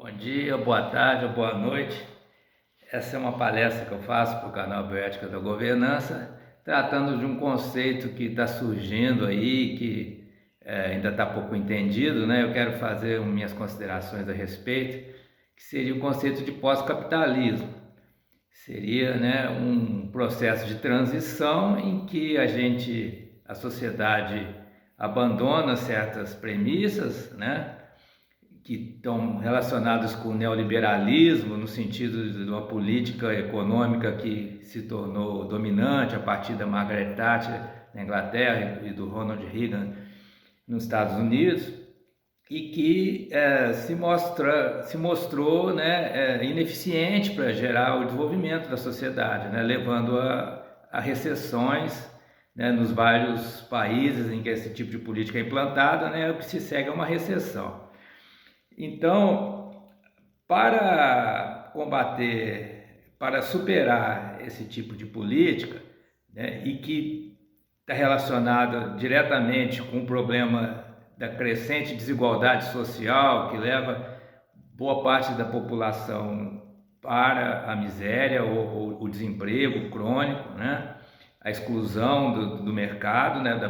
Bom dia, boa tarde ou boa noite. Essa é uma palestra que eu faço para o canal Bioética da Governança, tratando de um conceito que está surgindo aí, que ainda está pouco entendido, né? Eu quero fazer minhas considerações a respeito, que seria o conceito de pós-capitalismo. Seria, né, um processo de transição em que a sociedade abandona certas premissas, né? Que estão relacionados com o neoliberalismo, no sentido de uma política econômica que se tornou dominante a partir da Margaret Thatcher na Inglaterra e do Ronald Reagan nos Estados Unidos, e que se mostrou, né, ineficiente para gerar o desenvolvimento da sociedade, né, levando a recessões, né, nos vários países em que esse tipo de política é implantada, né, o que se segue é uma recessão. Então, para combater, para superar esse tipo de política, né, e que está relacionada diretamente com o problema da crescente desigualdade social, que leva boa parte da população para a miséria ou o desemprego crônico, né, a exclusão do mercado, né, da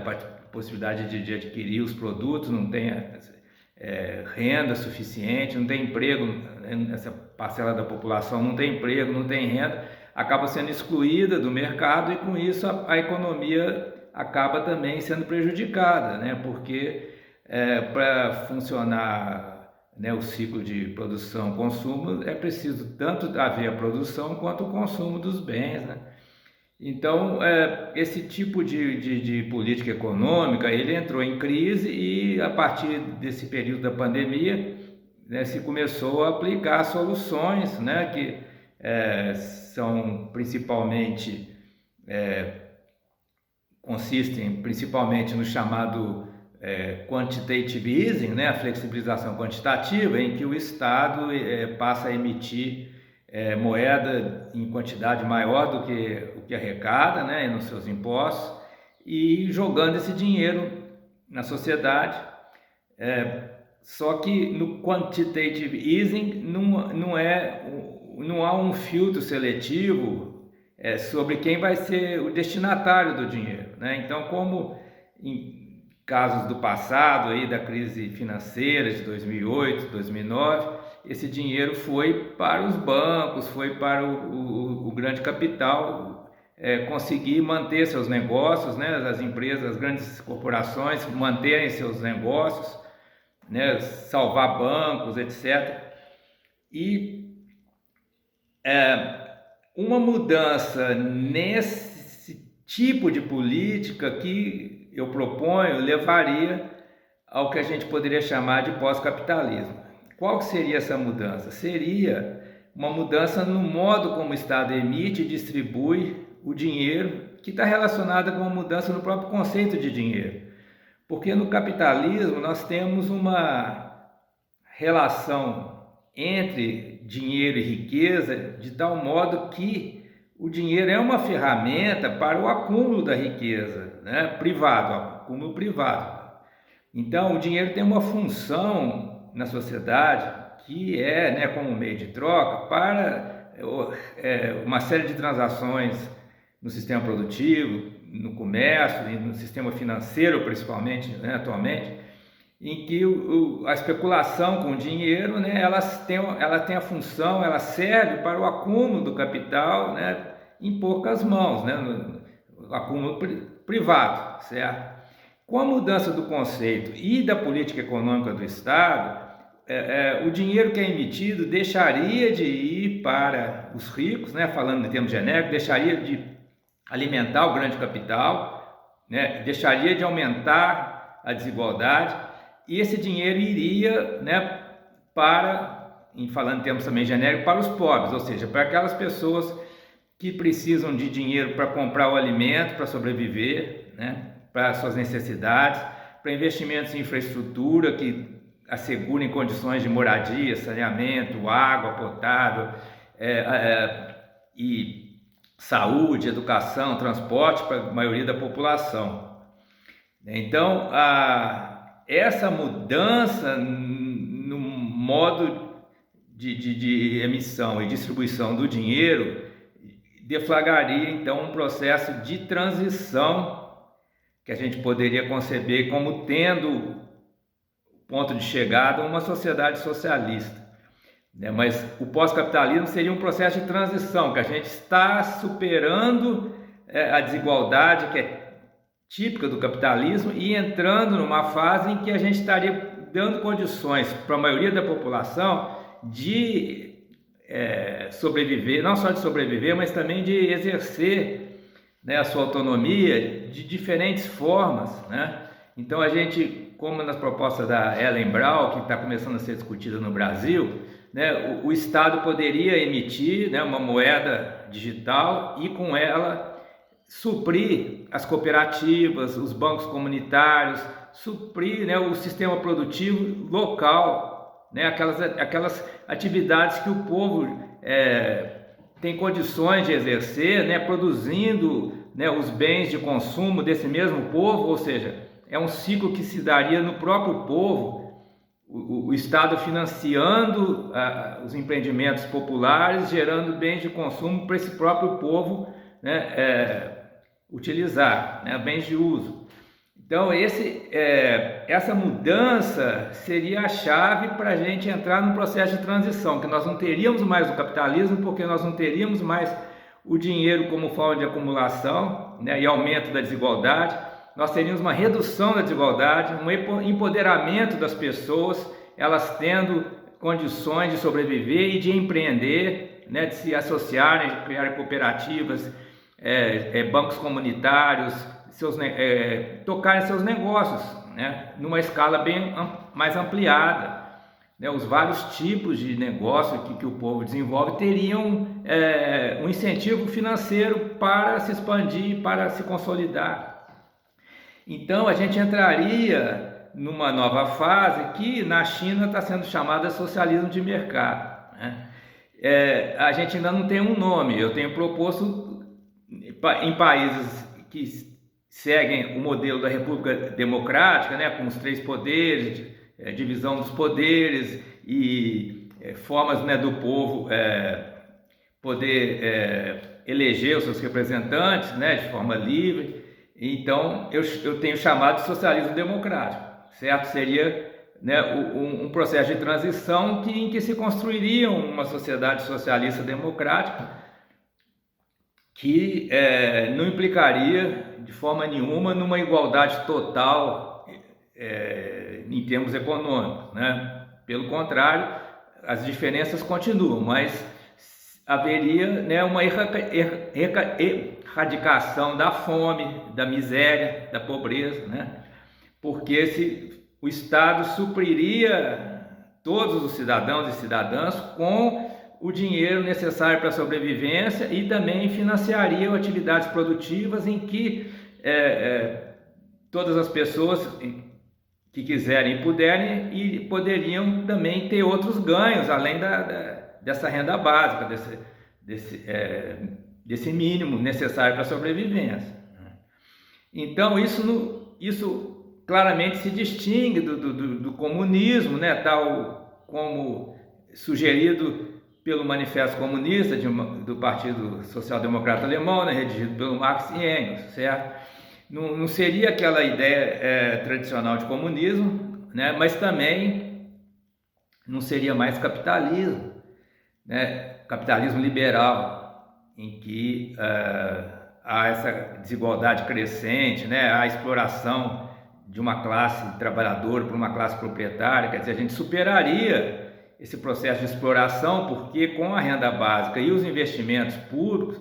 possibilidade de adquirir os produtos, não tem renda suficiente, não tem emprego, essa parcela da população não tem emprego, não tem renda, acaba sendo excluída do mercado, e com isso a economia acaba também sendo prejudicada, né? Porque para funcionar, né, o ciclo de produção-consumo é preciso tanto haver a produção quanto o consumo dos bens, né? Então, esse tipo de política econômica, ele entrou em crise, e a partir desse período da pandemia, né, se começou a aplicar soluções, né, que são principalmente, consistem principalmente no chamado quantitative easing, né, a flexibilização quantitativa, em que o Estado passa a emitir moeda em quantidade maior do que o que arrecada, né, nos seus impostos, e jogando esse dinheiro na sociedade. Só que no quantitative easing não há um filtro seletivo sobre quem vai ser o destinatário do dinheiro, né? Então, como em casos do passado, aí, da crise financeira de 2008, 2009, esse dinheiro foi para os bancos, foi para o grande capital conseguir manter seus negócios, né? As empresas, as grandes corporações manterem seus negócios, né? Salvar bancos, etc. E uma mudança nesse tipo de política que eu proponho levaria ao que a gente poderia chamar de pós-capitalismo. Qual seria essa mudança? Seria uma mudança no modo como o Estado emite e distribui o dinheiro, que está relacionada com uma mudança no próprio conceito de dinheiro. Porque no capitalismo nós temos uma relação entre dinheiro e riqueza de tal modo que o dinheiro é uma ferramenta para o acúmulo da riqueza, né, privado, acúmulo privado. Então, o dinheiro tem uma função na sociedade que né, como meio de troca para uma série de transações no sistema produtivo, no comércio e no sistema financeiro, principalmente, né, atualmente, em que a especulação com o dinheiro, né, ela tem a função, ela serve para o acúmulo do capital, né, em poucas mãos, né, no acúmulo privado, certo? Com a mudança do conceito e da política econômica do Estado, o dinheiro que é emitido deixaria de ir para os ricos, né, falando em termos genéricos, deixaria de alimentar o grande capital, né, deixaria de aumentar a desigualdade, e esse dinheiro iria, né, falando em termos também genéricos, para os pobres, ou seja, para aquelas pessoas que precisam de dinheiro para comprar o alimento, para sobreviver, né, para suas necessidades, para investimentos em infraestrutura que assegurem condições de moradia, saneamento, água potável e saúde, educação, transporte para a maioria da população. Então, essa mudança no modo de emissão e distribuição do dinheiro deflagraria então um processo de transição que a gente poderia conceber como tendo ponto de chegada uma sociedade socialista, né? Mas o pós-capitalismo seria um processo de transição, que a gente está superando a desigualdade que é típica do capitalismo e entrando numa fase em que a gente estaria dando condições para a maioria da população de sobreviver, não só de sobreviver, mas também de exercer, né, a sua autonomia de diferentes formas, né? Então a gente, como nas propostas da Ellen Brown, que está começando a ser discutida no Brasil, né, o Estado poderia emitir, né, uma moeda digital e com ela suprir as cooperativas, os bancos comunitários, suprir, né, o sistema produtivo local, né, aquelas atividades que o povo tem condições de exercer, né, produzindo, né, os bens de consumo desse mesmo povo, ou seja, é um ciclo que se daria no próprio povo, o Estado financiando os empreendimentos populares, gerando bens de consumo para esse próprio povo, né, utilizar, né, bens de uso. Então essa mudança seria a chave para a gente entrar num processo de transição, que nós não teríamos mais o capitalismo, porque nós não teríamos mais o dinheiro como forma de acumulação, né, e aumento da desigualdade. Nós teríamos uma redução da desigualdade, um empoderamento das pessoas, elas tendo condições de sobreviver e de empreender, né, de se associarem, de criar cooperativas, bancos comunitários, tocarem seus negócios, né, numa escala bem mais ampliada, né? Os vários tipos de negócio que o povo desenvolve teriam um incentivo financeiro para se expandir, para se consolidar. Então a gente entraria numa nova fase que na China está sendo chamada socialismo de mercado, né? A gente ainda não tem um nome. Eu tenho proposto em países que seguem o modelo da República Democrática, né, com os 3 poderes, divisão dos poderes e formas, né, do povo poder eleger os seus representantes, né, de forma livre. Então eu tenho chamado de socialismo democrático, certo? Seria, né, um processo de transição em que se construiria uma sociedade socialista democrática que não implicaria de forma nenhuma numa igualdade total em termos econômicos, né? Pelo contrário, as diferenças continuam, mas haveria, né, uma erradicação da fome, da miséria, da pobreza, né? Porque o Estado supriria todos os cidadãos e cidadãs com o dinheiro necessário para a sobrevivência e também financiaria atividades produtivas em que todas as pessoas que quiserem e puderem e poderiam também ter outros ganhos além dessa renda básica, desse mínimo necessário para a sobrevivência. Então isso claramente se distingue do comunismo, né, tal como sugerido pelo Manifesto Comunista do Partido Social Democrata Alemão, né, redigido pelo Marx e Engels, certo? Não seria aquela ideia tradicional de comunismo, né, mas também não seria mais capitalismo, né, capitalismo liberal, em que há essa desigualdade crescente, né, há a exploração de uma classe trabalhadora por uma classe proprietária. Quer dizer, a gente superaria esse processo de exploração, porque com a renda básica e os investimentos públicos,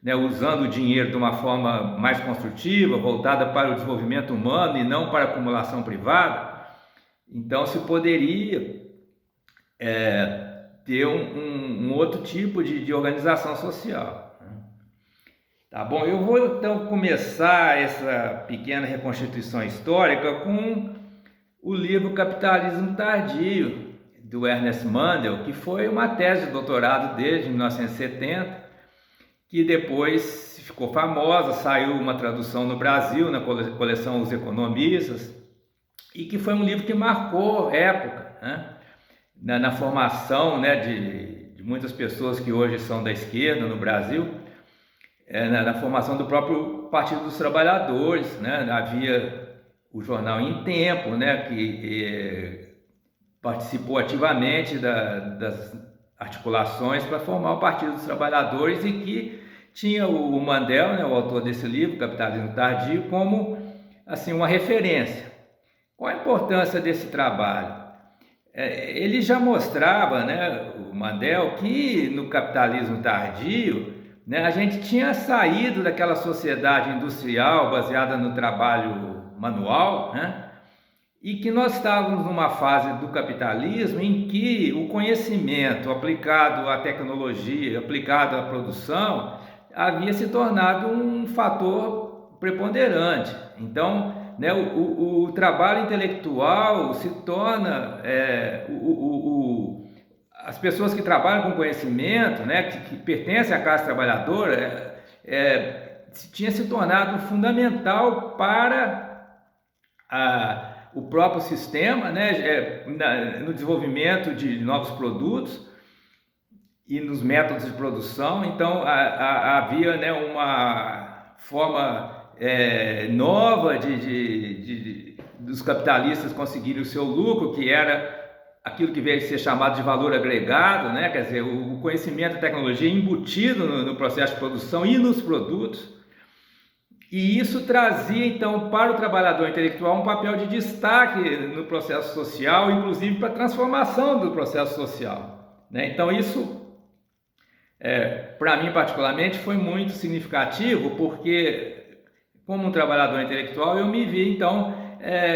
né, usando o dinheiro de uma forma mais construtiva, voltada para o desenvolvimento humano e não para a acumulação privada, então se poderia ter um outro tipo de organização social. Tá bom? Eu vou então começar essa pequena reconstituição histórica com o livro Capitalismo Tardio, do Ernest Mandel, que foi uma tese de doutorado dele, de 1970, que depois ficou famosa, saiu uma tradução no Brasil, na coleção Os Economistas, e que foi um livro que marcou época, né, na formação, né, de muitas pessoas que hoje são da esquerda no Brasil, na formação do próprio Partido dos Trabalhadores, né? Havia o jornal Em Tempo, né, que participou ativamente das articulações para formar o Partido dos Trabalhadores e que tinha o Mandel, né, o autor desse livro, Capitalismo Tardio, como assim uma referência. Qual a importância desse trabalho? Ele já mostrava, né, o Mandel, que no capitalismo tardio, né, a gente tinha saído daquela sociedade industrial baseada no trabalho manual, né, e que nós estávamos numa fase do capitalismo em que o conhecimento aplicado à tecnologia, aplicado à produção, havia se tornado um fator preponderante. Então, né, o trabalho intelectual se torna, as pessoas que trabalham com conhecimento, né, que pertencem à classe trabalhadora, tinha se tornado fundamental para o próprio sistema, né, no desenvolvimento de novos produtos e nos métodos de produção. Então havia, né, uma forma nova dos capitalistas conseguirem o seu lucro, que era aquilo que veio a ser chamado de valor agregado, né? Quer dizer, o conhecimento e a tecnologia embutido no processo de produção e nos produtos. E isso trazia, então, para o trabalhador intelectual um papel de destaque no processo social, inclusive para a transformação do processo social, né? Então isso, para mim particularmente, foi muito significativo, porque como um trabalhador intelectual eu me vi, então,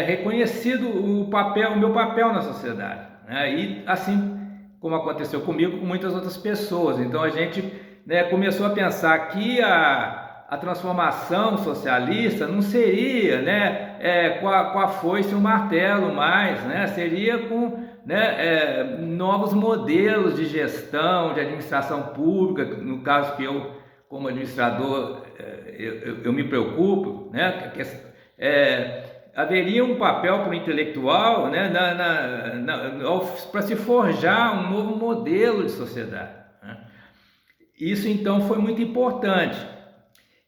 reconhecido o meu papel na sociedade, né? E assim como aconteceu comigo, com muitas outras pessoas. Então a gente, né, começou a pensar que a transformação socialista não seria, né, com a foice e o martelo mais, né, seria com, né, novos modelos de gestão, de administração pública, no caso que eu, como administrador, eu me preocupo, né, haveria um papel para o intelectual, né, para se forjar um novo modelo de sociedade, né? Isso então foi muito importante.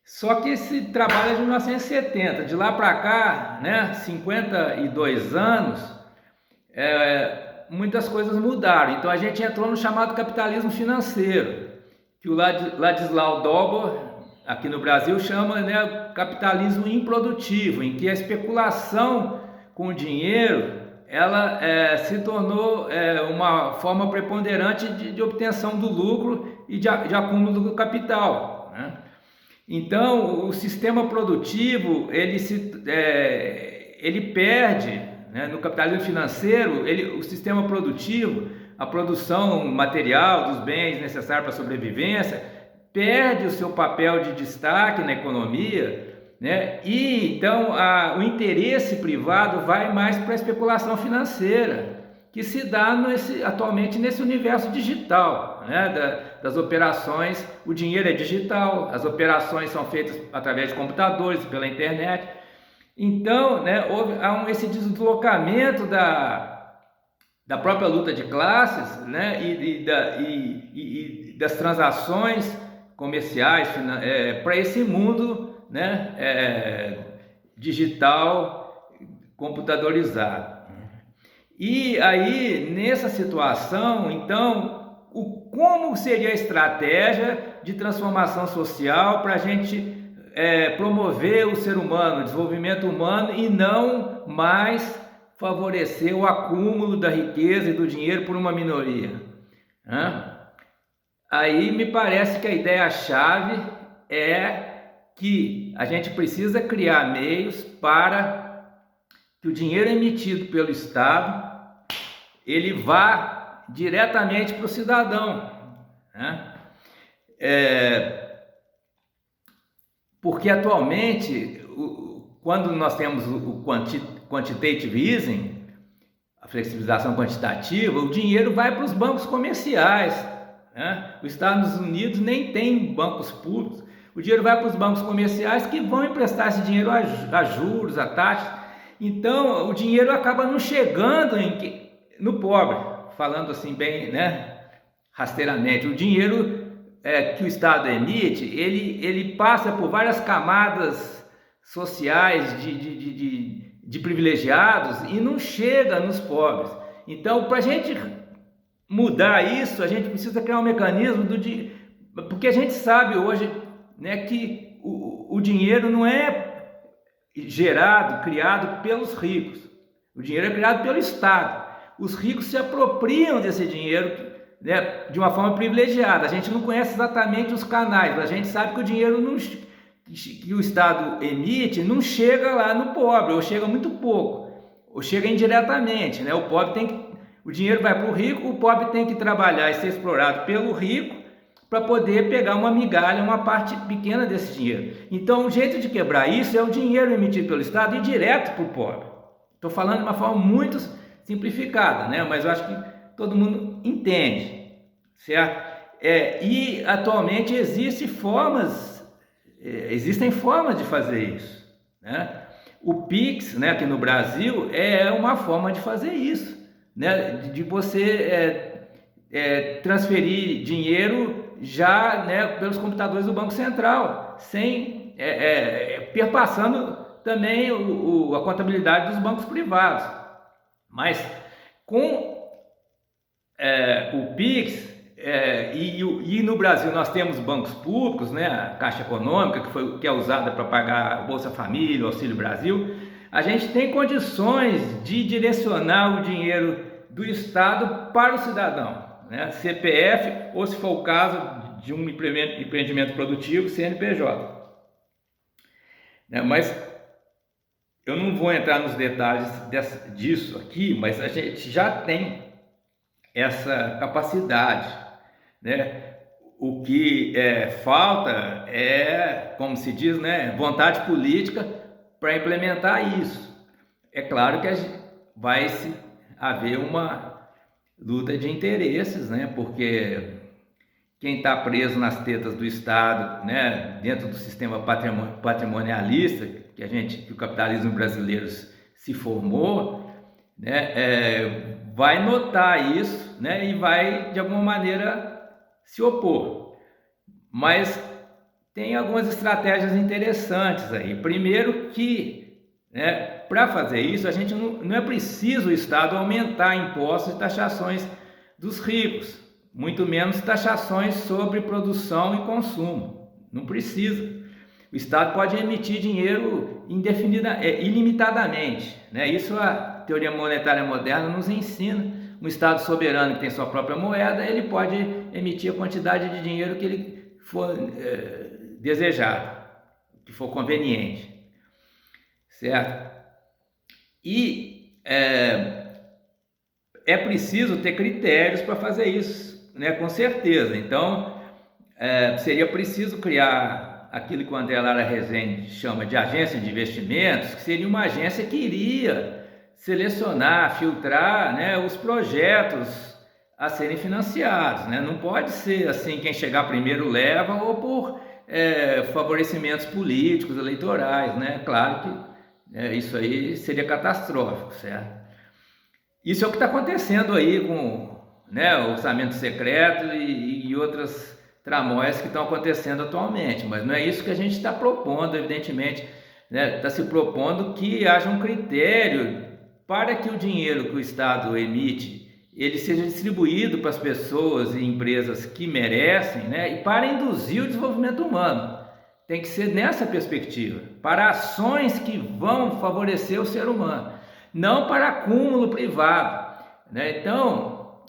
Só que esse trabalho é de 1970, de lá para cá, né, 52 anos, muitas coisas mudaram. Então a gente entrou no chamado capitalismo financeiro, que o Ladislau Dobor, aqui no Brasil, chama, né, capitalismo improdutivo, em que a especulação com o dinheiro ela se tornou uma forma preponderante de obtenção do lucro e de acúmulo do capital, né? Então o sistema produtivo ele perde, né, no capitalismo financeiro, o sistema produtivo, a produção material dos bens necessários para a sobrevivência, perde o seu papel de destaque na economia, né? E então o interesse privado vai mais para a especulação financeira, que se dá atualmente nesse universo digital, né? Das operações. O dinheiro é digital, as operações são feitas através de computadores, pela internet. Então, né, há esse deslocamento da própria luta de classes, né, e das transações comerciais para esse mundo, né, digital, computadorizado. E aí, nessa situação, então, como seria a estratégia de transformação social para a gente promover o ser humano, o desenvolvimento humano, e não mais favorecer o acúmulo da riqueza e do dinheiro por uma minoria, né? Aí me parece que a ideia-chave é que a gente precisa criar meios para que o dinheiro emitido pelo Estado ele vá diretamente para o cidadão, né? Porque atualmente, quando nós temos o quantitative easing, a flexibilização quantitativa, o dinheiro vai para os bancos comerciais, né? Os Estados Unidos nem tem bancos públicos, o dinheiro vai para os bancos comerciais que vão emprestar esse dinheiro a juros, a taxas. Então o dinheiro acaba não chegando no pobre, falando assim bem, né, rasteiramente, o dinheiro que o Estado emite, ele passa por várias camadas sociais de privilegiados e não chega nos pobres. Então, para a gente mudar isso, a gente precisa criar um mecanismo porque a gente sabe hoje, né, que o dinheiro não é criado pelos ricos. O dinheiro é criado pelo Estado. Os ricos se apropriam desse dinheiro, né, de uma forma privilegiada. A gente não conhece exatamente os canais, mas a gente sabe que o dinheiro que o Estado emite não chega lá no pobre, ou chega muito pouco, ou chega indiretamente, né? O dinheiro vai para o rico, o pobre tem que trabalhar e ser explorado pelo rico para poder pegar uma migalha, uma parte pequena desse dinheiro. Então, o jeito de quebrar isso é o dinheiro emitido pelo Estado ir direto para o pobre. Estou falando de uma forma muito simplificada, né? Mas eu acho que todo mundo entende, certo? E atualmente existem formas de fazer isso, né? O Pix, né, aqui no Brasil, é uma forma de fazer isso, né? De você transferir dinheiro já, né, pelos computadores do Banco Central, sem perpassando também a contabilidade dos bancos privados. Mas com o Pix, e no Brasil nós temos bancos públicos, né, a Caixa Econômica, que é usada para pagar a Bolsa Família, o Auxílio Brasil, a gente tem condições de direcionar o dinheiro do Estado para o cidadão, né, CPF, ou se for o caso de um empreendimento produtivo, CNPJ. Mas eu não vou entrar nos detalhes disso aqui, mas a gente já tem essa capacidade, né? O que falta como se diz, né, vontade política para implementar isso. É claro que vai haver uma luta de interesses, né? Porque quem está preso nas tetas do Estado, né, dentro do sistema patrimonialista que o capitalismo brasileiro se formou, né, vai notar isso, né, e vai de alguma maneira se opor. Mas tem algumas estratégias interessantes aí. Primeiro que, né, para fazer isso, a gente não é preciso o Estado aumentar impostos e taxações dos ricos, muito menos taxações sobre produção e consumo. Não precisa. O Estado pode emitir dinheiro ilimitadamente, né? Isso a teoria monetária moderna nos ensina. Um Estado soberano que tem sua própria moeda, ele pode emitir a quantidade de dinheiro que ele for desejado, que for conveniente, certo? E é preciso ter critérios para fazer isso, né? Com certeza. Então, seria preciso criar aquilo que o André Lara Rezende chama de agência de investimentos, que seria uma agência que iria selecionar, filtrar, né, os projetos a serem financiados, né? Não pode ser assim, quem chegar primeiro leva, ou por favorecimentos políticos, eleitorais, né? Claro que isso aí seria catastrófico, certo? Isso é o que está acontecendo aí com, né, o orçamento secreto e outras tramóias que estão acontecendo atualmente, mas não é isso que a gente está propondo, evidentemente, né? Está se propondo que haja um critério para que o dinheiro que o Estado emite, ele seja distribuído para as pessoas e empresas que merecem, né? E para induzir o desenvolvimento humano. Tem que ser nessa perspectiva, para ações que vão favorecer o ser humano, não para acúmulo privado, né? Então,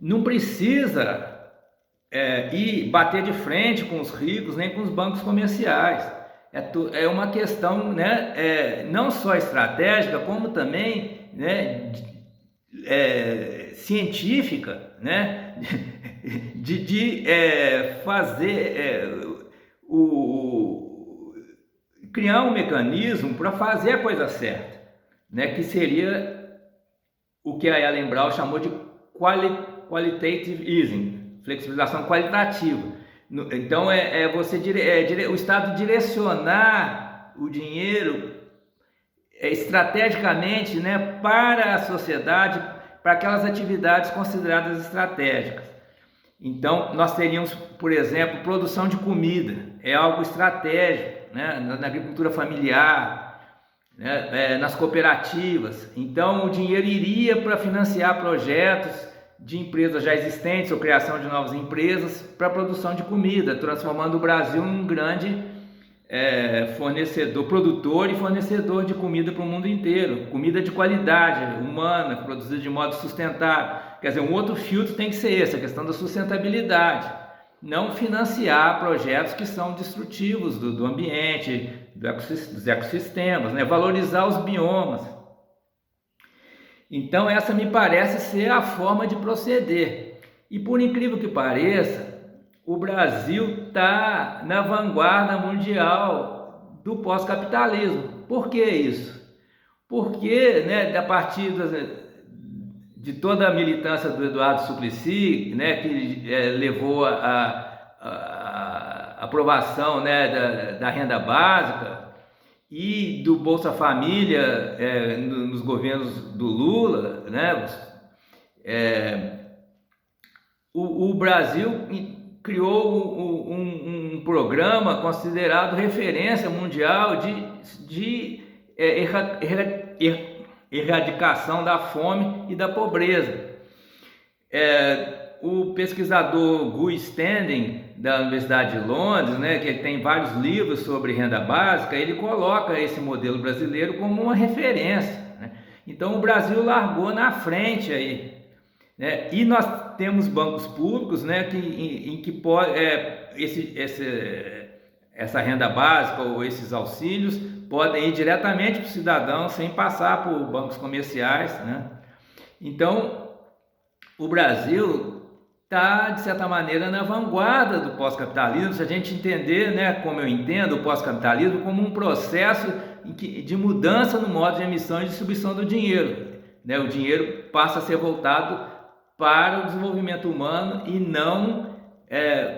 não precisa ir bater de frente com os ricos, nem com os bancos comerciais. É uma questão, né, não só estratégica, como também, né, científica, né, de fazer criar um mecanismo para fazer a coisa certa, né, que seria o que a Ellen Brown chamou de qualitative easing, flexibilização qualitativa. Então o Estado direcionar o dinheiro estrategicamente, né, para a sociedade, para aquelas atividades consideradas estratégicas. Então, nós teríamos, por exemplo, produção de comida, é algo estratégico, né? Na agricultura familiar, né? Nas cooperativas. Então, o dinheiro iria para financiar projetos de empresas já existentes ou criação de novas empresas para a produção de comida, transformando o Brasil num grande fornecedor, produtor e fornecedor de comida para o mundo inteiro, comida de qualidade, humana, produzida de modo sustentável. Quer dizer, um outro filtro tem que ser esse, a questão da sustentabilidade, não financiar projetos que são destrutivos do ambiente, dos ecossistemas, né? Valorizar os biomas. Então essa me parece ser a forma de proceder, e por incrível que pareça, o Brasil está na vanguarda mundial do pós-capitalismo. Por que isso? Porque, né, a partir de toda a militância do Eduardo Suplicy, né, que levou a aprovação, né, da renda básica e do Bolsa Família nos governos do Lula, né, o Brasil criou um programa considerado referência mundial de erradicação da fome e da pobreza. O pesquisador Guy Standing, da Universidade de Londres, né, que tem vários livros sobre renda básica, ele coloca esse modelo brasileiro como uma referência, né? Então o Brasil largou na frente aí, né? E nós temos bancos públicos, né, em que pode, essa renda básica ou esses auxílios podem ir diretamente para o cidadão sem passar por bancos comerciais, né? Então o Brasil está, de certa maneira, na vanguarda do pós-capitalismo, se a gente entender, né, como eu entendo o pós-capitalismo, como um processo de mudança no modo de emissão e distribuição do dinheiro, né? O dinheiro passa a ser voltado para o desenvolvimento humano e não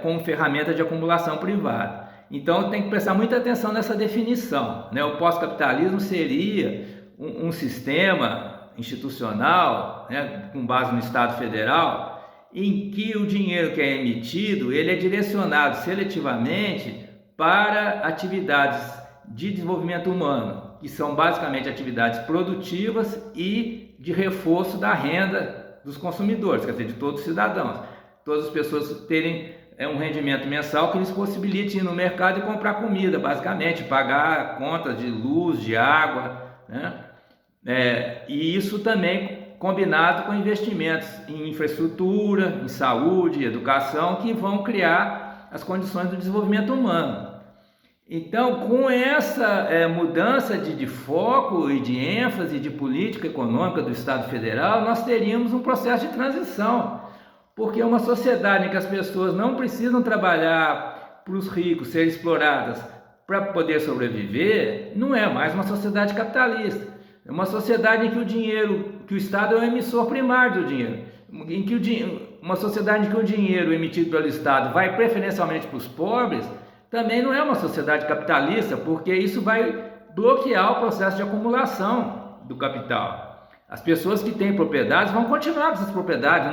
como ferramenta de acumulação privada. Então tem que prestar muita atenção nessa definição, né? O pós-capitalismo seria um sistema institucional, né, com base no Estado Federal, em que o dinheiro que é emitido ele é direcionado seletivamente para atividades de desenvolvimento humano, que são basicamente atividades produtivas e de reforço da renda dos consumidores, quer dizer, de todos os cidadãos. Todas as pessoas terem um rendimento mensal que lhes possibilite ir no mercado e comprar comida, basicamente, pagar contas de luz, de água, né? E isso também combinado com investimentos em infraestrutura, em saúde, educação, que vão criar as condições do desenvolvimento humano. Então, com essa mudança de foco e de ênfase de política econômica do Estado Federal, nós teríamos um processo de transição, porque uma sociedade em que as pessoas não precisam trabalhar para os ricos serem exploradas para poder sobreviver, não é mais uma sociedade capitalista. É uma sociedade em que o Estado é o emissor primário do dinheiro, uma sociedade em que o dinheiro emitido pelo Estado vai preferencialmente para os pobres. Também não é uma sociedade capitalista, porque isso vai bloquear o processo de acumulação do capital. As pessoas que têm propriedades vão continuar com essas propriedades,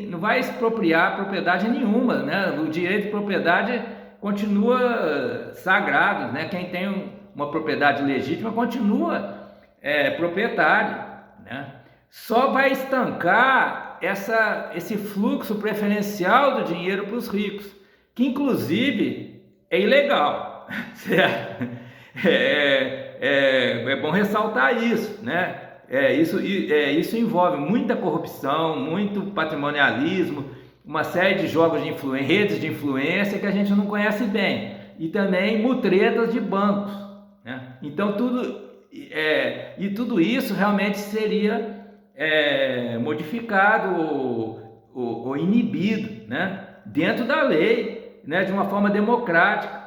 não vai expropriar propriedade nenhuma, né? O direito de propriedade continua sagrado, né? Quem tem uma propriedade legítima continua proprietário, né? Só vai estancar esse fluxo preferencial do dinheiro para os ricos, que inclusive é ilegal, certo? É bom ressaltar isso, né? Isso envolve muita corrupção, muito patrimonialismo, uma série de jogos de influência, redes de influência que a gente não conhece bem, e também mutretas de bancos, né? Então tudo isso realmente seria modificado ou inibido, né? Dentro da lei, né? De uma forma democrática,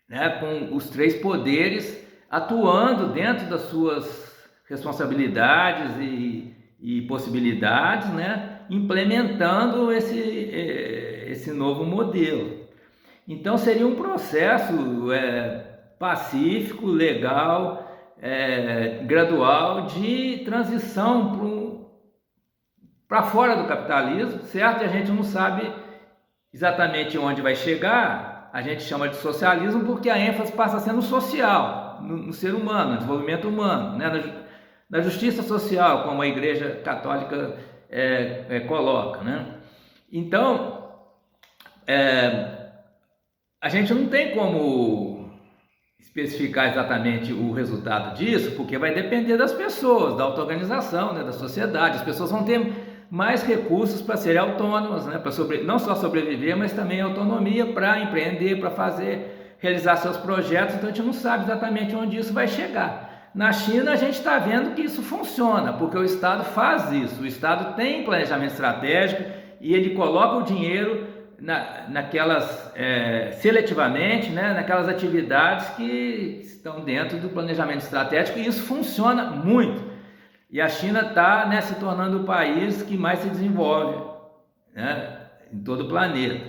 né? Com os três poderes atuando dentro das suas responsabilidades e possibilidades, né? Implementando esse novo modelo. Então seria um processo pacífico, legal, gradual de transição para fora do capitalismo, certo? E a gente não sabe exatamente onde vai chegar. A gente chama de socialismo porque a ênfase passa a ser no social, no ser humano, no desenvolvimento humano, né? Na justiça social, como a Igreja Católica coloca, né? Então, a gente não tem como especificar exatamente o resultado disso, porque vai depender das pessoas, da auto-organização, né, da sociedade. As pessoas vão ter mais recursos para serem autônomas, né, não só sobreviver, mas também autonomia para empreender, para realizar seus projetos. Então a gente não sabe exatamente onde isso vai chegar. Na China a gente está vendo que isso funciona, porque o Estado faz isso. O Estado tem planejamento estratégico e ele coloca o dinheiro naquelas seletivamente, né, naquelas atividades que estão dentro do planejamento estratégico, e isso funciona muito. E a China está, né, se tornando o país que mais se desenvolve, né, em todo o planeta,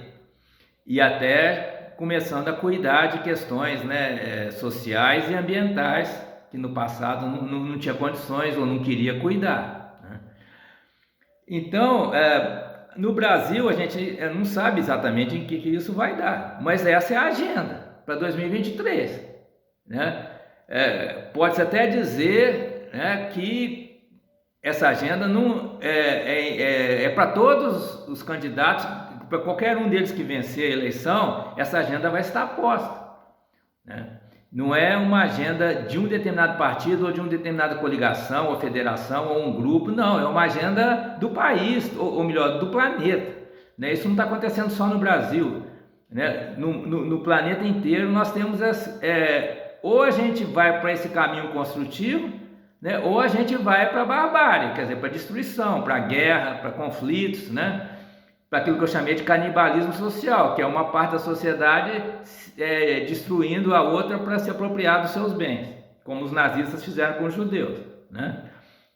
e até começando a cuidar de questões, né, sociais e ambientais que no passado não tinha condições ou não queria cuidar, né? Então, no Brasil, a gente não sabe exatamente em que isso vai dar, mas essa é a agenda para 2023, né? Pode-se até dizer, né, que essa agenda não é para todos os candidatos, para qualquer um deles que vencer a eleição, essa agenda vai estar posta, né? Não é uma agenda de um determinado partido ou de uma determinada coligação ou federação ou um grupo, não, é uma agenda do país, ou melhor, do planeta, né? Isso não está acontecendo só no Brasil, né? No planeta inteiro nós temos ou a gente vai para esse caminho construtivo, né? Ou a gente vai para a barbárie, quer dizer, para destruição, para guerra, para conflitos, né? Para aquilo que eu chamei de canibalismo social, que é uma parte da sociedade destruindo a outra para se apropriar dos seus bens, como os nazistas fizeram com os judeus, né?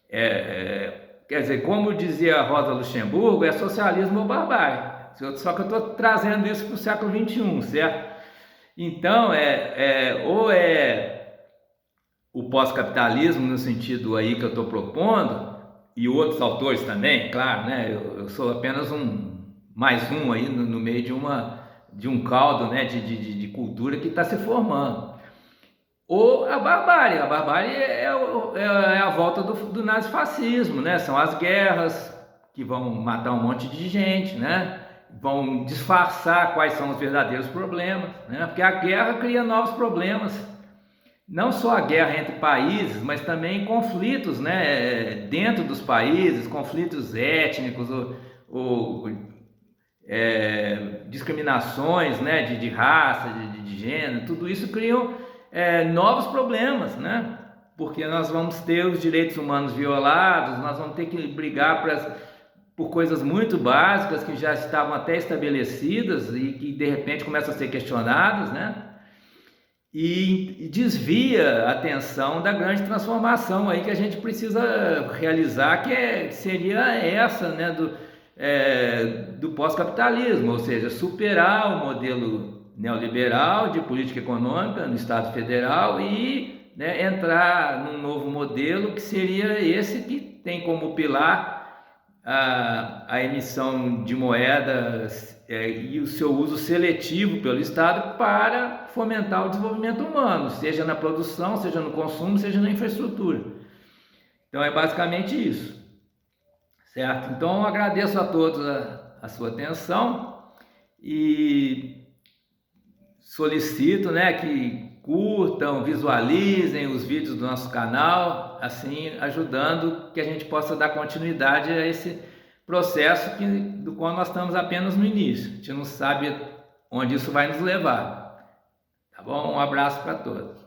Quer dizer, como dizia Rosa Luxemburgo, é socialismo ou barbárie, só que eu estou trazendo isso para o século XXI, certo? Então, ou o pós-capitalismo no sentido aí que eu estou propondo, e outros autores também, claro, né? Eu sou apenas mais um aí no meio de um caldo, né, de cultura que está se formando. Ou a barbárie é a volta do nazifascismo, né? São as guerras que vão matar um monte de gente, né? Vão disfarçar quais são os verdadeiros problemas, né? Porque a guerra cria novos problemas, não só a guerra entre países, mas também conflitos, né, dentro dos países, conflitos étnicos ou discriminações, né, de raça, de gênero. Tudo isso criam novos problemas, né? Porque nós vamos ter os direitos humanos violados, nós vamos ter que brigar por coisas muito básicas que já estavam até estabelecidas e que de repente começam a ser questionadas, né? E desvia a atenção da grande transformação aí que a gente precisa realizar, que seria essa, né, do pós-capitalismo, ou seja, superar o modelo neoliberal de política econômica no Estado Federal e, né, entrar num novo modelo que seria esse que tem como pilar a emissão de moedas e o seu uso seletivo pelo Estado para fomentar o desenvolvimento humano, seja na produção, seja no consumo, seja na infraestrutura. Então é basicamente isso, certo? Então eu agradeço a todos a sua atenção e solicito, né, que curtam, visualizem os vídeos do nosso canal, assim ajudando que a gente possa dar continuidade a esse processo do qual nós estamos apenas no início. A gente não sabe onde isso vai nos levar. Tá bom? Um abraço para todos.